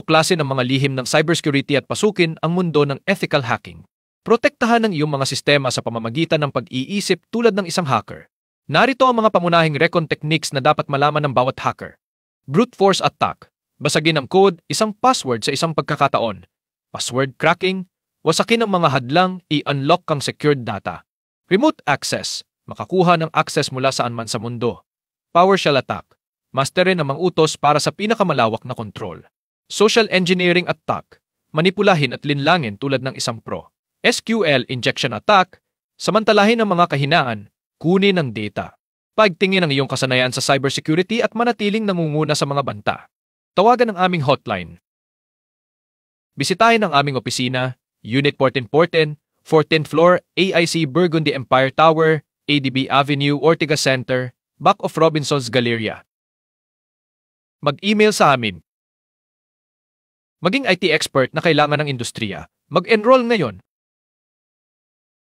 Tuklasin ang mga lihim ng cybersecurity at pasukin ang mundo ng ethical hacking. Protektahan ang iyong mga sistema sa pamamagitan ng pag-iisip tulad ng isang hacker. Narito ang mga pangunahing recon techniques na dapat malaman ng bawat hacker. Brute force attack. Basagin ang code, isang password sa isang pagkakataon. Password cracking. Wasakin ang mga hadlang, i-unlock ang secured data. Remote access. Makakuha ng access mula saan man sa mundo. PowerShell attack. Masterin ang mga utos para sa pinakamalawak na control. Social engineering attack. Manipulahin at linlangin tulad ng isang pro. SQL injection attack. Samantalahin ang mga kahinaan, kunin ang data. Pagtingin ang iyong kasanayan sa cybersecurity at manatiling nangunguna sa mga banta. Tawagan ang aming hotline. Bisitahin ang aming opisina, Unit 1414, 14th floor, AIC Burgundy Empire Tower, ADB Avenue, Ortigas Center, back of Robinson's Galleria. Mag-email sa amin. Maging IT expert na kailangan ng industriya. Mag-enroll ngayon